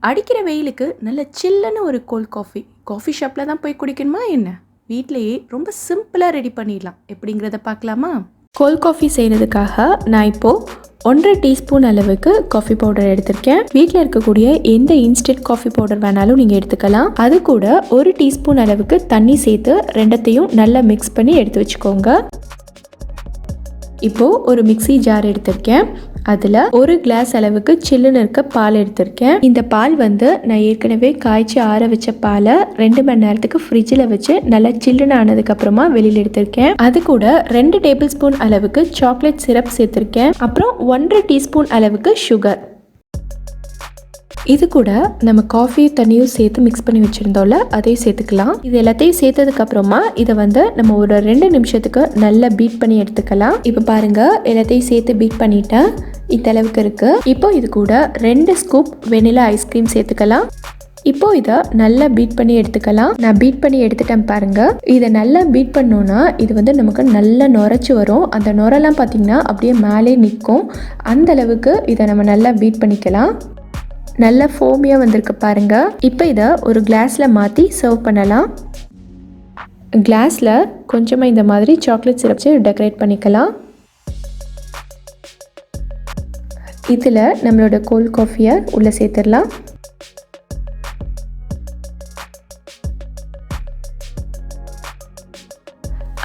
அடிக்கிற வெயிலுக்கு நல்ல சில்லுன்னு ஒரு கோல்ட் காஃபி ஷாப்பில் தான் போய் குடிக்கணுமா என்ன? வீட்டிலையே ரொம்ப சிம்பிளாக ரெடி பண்ணிடலாம். எப்படிங்கிறத பார்க்கலாமா? கோல்ட் காஃபி செய்கிறதுக்காக நான் இப்போது 1.5 டீஸ்பூன் அளவுக்கு காஃபி பவுடர் எடுத்திருக்கேன். வீட்டில் இருக்கக்கூடிய எந்த இன்ஸ்டன்ட் காஃபி பவுடர் வேணாலும் நீங்கள் எடுத்துக்கலாம். அது கூட 1 டீஸ்பூன் அளவுக்கு தண்ணி சேர்த்து ரெண்டத்தையும் நல்லா மிக்ஸ் பண்ணி எடுத்து வச்சுக்கோங்க. இப்போது ஒரு மிக்ஸி ஜார் எடுத்திருக்கேன். அதில் 1 கிளாஸ் அளவுக்கு சில்லுன்னு இருக்க பால் எடுத்திருக்கேன். இந்த பால் நான் ஏற்கனவே காய்ச்சி ஆற வச்ச பாலை 2 மணி நேரத்துக்கு ஃப்ரிட்ஜில் வச்சு நல்லா சில்லுன்னு ஆனதுக்கப்புறமா வெளியில் எடுத்திருக்கேன். அது கூட 2 டேபிள் ஸ்பூன் அளவுக்கு சாக்லேட் சிரப் சேர்த்துருக்கேன். அப்புறம் 1.5 டீஸ்பூன் அளவுக்கு சுகர். இது கூட நம்ம காஃபி தண்ணியும் சேர்த்து மிக்ஸ் பண்ணி வச்சுருந்தோம்ல, அதையும் சேர்த்துக்கலாம். இது எல்லாத்தையும் சேர்த்ததுக்கப்புறமா இதை நம்ம ஒரு 2 நிமிஷத்துக்கு நல்லா பீட் பண்ணி எடுத்துக்கலாம். இப்போ பாருங்கள், எல்லாத்தையும் சேர்த்து பீட் பண்ணிட்டேன். இந்த அளவுக்கு இருக்குது. இப்போ இது கூட 2 ஸ்கூப் வெனிலா ஐஸ்கிரீம் சேர்த்துக்கலாம். இப்போ இதை நல்லா பீட் பண்ணி எடுத்துக்கலாம். நான் பீட் பண்ணி எடுத்துட்டேன் பாருங்கள். இதை நல்லா பீட் பண்ணோன்னா இது நமக்கு நல்லா நுரைச்சி வரும். அந்த நுரெல்லாம் பார்த்திங்கன்னா அப்படியே மேலே நிற்கும். அந்த அளவுக்கு இதை நம்ம நல்லா பீட் பண்ணிக்கலாம். நல்ல ஃபோமியாக வந்திருக்கு பாருங்கள். இப்போ இதை ஒரு கிளாஸில் மாற்றி சர்வ் பண்ணலாம். கிளாஸில் கொஞ்சமாக இந்த மாதிரி சாக்லேட் சிரப் வச்சு டெக்கரேட் பண்ணிக்கலாம். இதில் நம்மளோட கோல்ட் காஃபியை உள்ளே சேர்த்துடலாம்.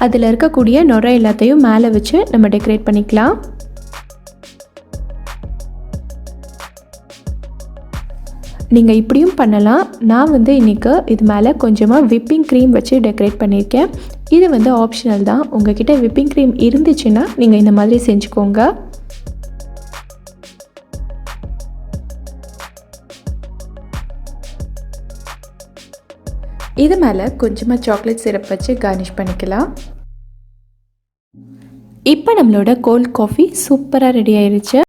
அதில் இருக்கக்கூடிய நுரை எல்லாத்தையும் மேலே வச்சு நம்ம டெக்கரேட் பண்ணிக்கலாம். நீங்கள் இப்படியும் பண்ணலாம். நான் இன்றைக்கி இது மேலே கொஞ்சமாக விப்பிங் க்ரீம் வச்சு டெக்கரேட் பண்ணியிருக்கேன். இது ஆப்ஷனல் தான். உங்கள்கிட்ட விப்பிங் க்ரீம் இருந்துச்சுன்னா நீங்கள் இந்த மாதிரி செஞ்சுக்கோங்க. இது மேலே கொஞ்சமாக சாக்லேட் சிரப் வச்சு கார்னிஷ் பண்ணிக்கலாம். இப்போ நம்மளோட கோல்ட் காஃபி சூப்பராக ரெடி ஆயிடுச்சு.